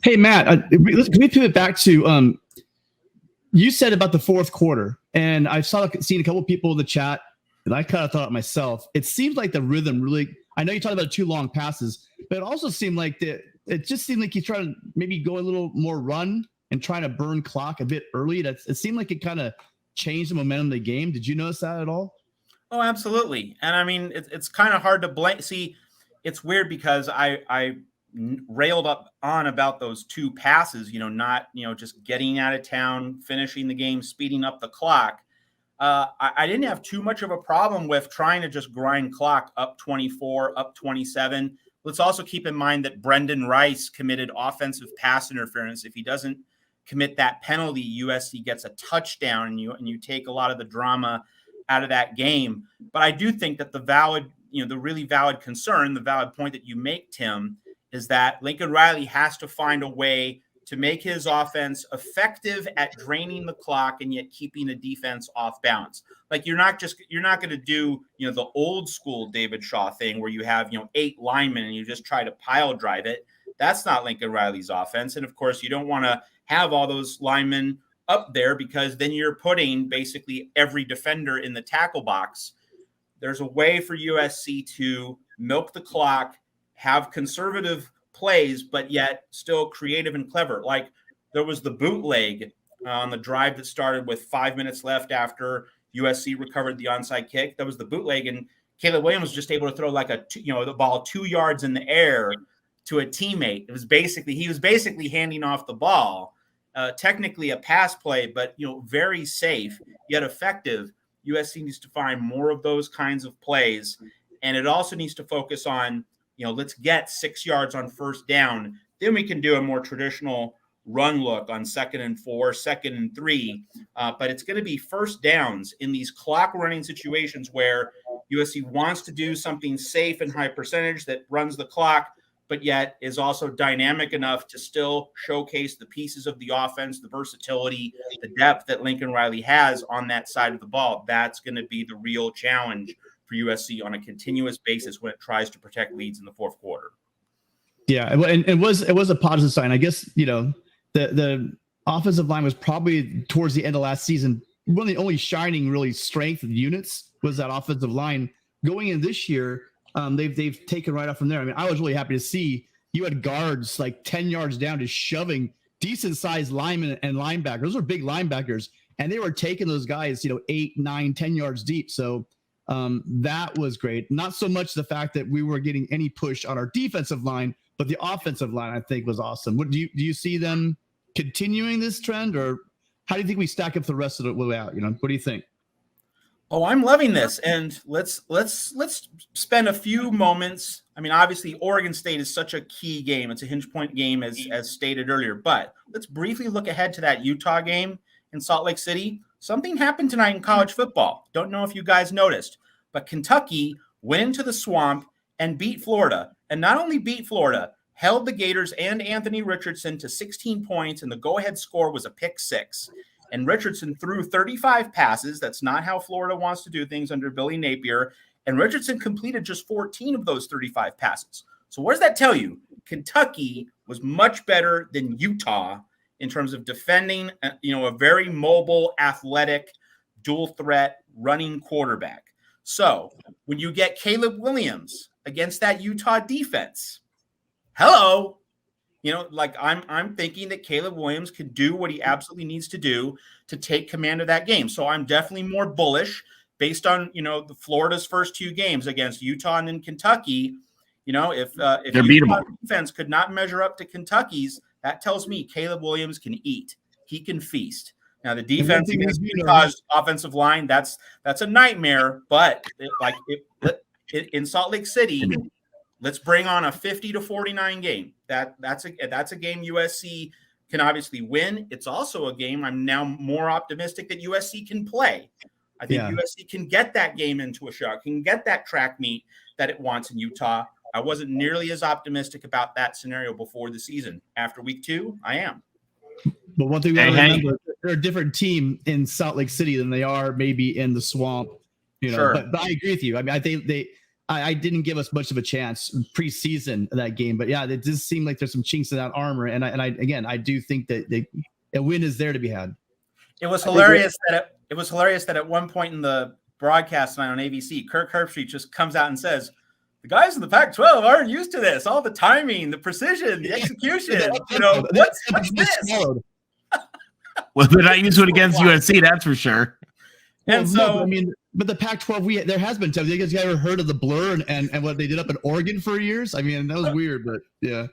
Hey, Matt, can we pivot back to you said about the fourth quarter, and I seen a couple of people in the chat, and I kind of thought myself, it seemed like the rhythm really. I know you talked about 2 long passes, but it also seemed like it just seemed like he's trying to maybe go a little more run and trying to burn clock a bit early. It seemed like it kind of changed the momentum of the game. Did you notice that at all? Oh, absolutely. And I mean, it's kind of hard to blame. See, it's weird because I railed on about those 2 passes, not, just getting out of town, finishing the game, speeding up the clock. I didn't have too much of a problem with trying to just grind clock up 24, up 27. Let's also keep in mind that Brendan Rice committed offensive pass interference. If he doesn't commit that penalty, USC gets a touchdown, and you take a lot of the drama out of that game. But I do think that the really valid concern, the valid point that you make, Tim, is that Lincoln Riley has to find a way to make his offense effective at draining the clock and yet keeping the defense off balance. Like you're not going to do, the old school David Shaw thing where you have, 8 linemen and you just try to pile drive it. That's not Lincoln Riley's offense. And of course, you don't want to have all those linemen up there because then you're putting basically every defender in the tackle box. There's a way for USC to milk the clock, have conservative plays, but yet still creative and clever. Like there was the bootleg on the drive that started with 5 minutes left after USC recovered the onside kick. That was the bootleg, and Caleb Williams was just able to throw like the ball 2 yards in the air to a teammate. He was basically handing off the ball. Technically a pass play, but very safe yet effective. USC needs to find more of those kinds of plays, and it also needs to focus on let's get 6 yards on first down. Then we can do a more traditional run look on 2nd and 4, 2nd and 3. But it's going to be first downs in these clock running situations where USC wants to do something safe and high percentage that runs the clock, but yet is also dynamic enough to still showcase the pieces of the offense, the versatility, the depth that Lincoln Riley has on that side of the ball. That's going to be the real challenge for USC on a continuous basis when it tries to protect leads in the fourth quarter. Yeah, and it was a positive sign. I guess, the offensive line was probably towards the end of last season, one of the only shining really strength units was that offensive line. Going in this year, they've taken right up from there. I mean, I was really happy to see you had guards like 10 yards down just shoving decent sized linemen and linebackers. Those are big linebackers, and they were taking those guys, 8, 9, 10 yards deep. So that was great. Not so much the fact that we were getting any push on our defensive line, but the offensive line I think was awesome. What do you see them continuing this trend, or how do you think we stack up the rest of the way out? What do you think? Oh, I'm loving this. And let's spend a few moments. I mean, obviously, Oregon State is such a key game. It's a hinge point game, as stated earlier. But let's briefly look ahead to that Utah game in Salt Lake City. Something happened tonight in college football. Don't know if you guys noticed, but Kentucky went into the swamp and beat Florida. And not only beat Florida, held the Gators and Anthony Richardson to 16 points, and the go-ahead score was a pick 6. And Richardson threw 35 passes. That's not how Florida wants to do things under Billy Napier. And Richardson completed just 14 of those 35 passes. So what does that tell you? Kentucky was much better than Utah in terms of defending, a very mobile, athletic, dual threat running quarterback. So when you get Caleb Williams against that Utah defense, hello. I'm thinking that Caleb Williams could do what he absolutely needs to do to take command of that game. So I'm definitely more bullish based on, the Florida's first 2 games against Utah and then Kentucky. If Utah's defense could not measure up to Kentucky's, that tells me Caleb Williams can eat. He can feast. Now the defense against Utah's offensive line, that's a nightmare. But in Salt Lake City, let's bring on a 50-49 game. That's a game USC can obviously win. It's also a game I'm now more optimistic that USC can play. I think USC can get that game into a shot, can get that track meet that it wants in Utah. I wasn't nearly as optimistic about that scenario before the season. After week 2, I am. But one thing we remember, they're a different team in Salt Lake City than they are maybe in the swamp. Sure. But I agree with you. I mean, I think I didn't give us much of a chance preseason of that game, but yeah, it does seem like there's some chinks in that armor, and I do think that a win is there to be had. It was hilarious it was hilarious that at one point in the broadcast tonight on ABC, Kirk Herbstreit just comes out and says, "The guys in the Pac-12 aren't used to this. All the timing, the precision, the execution. You know, what's this?" Well, they're not used to it against USC, that's for sure. And so, I mean, but the Pac-12, there has been times. You guys ever heard of the blur and what they did up in Oregon for years? I mean, that was weird, but yeah.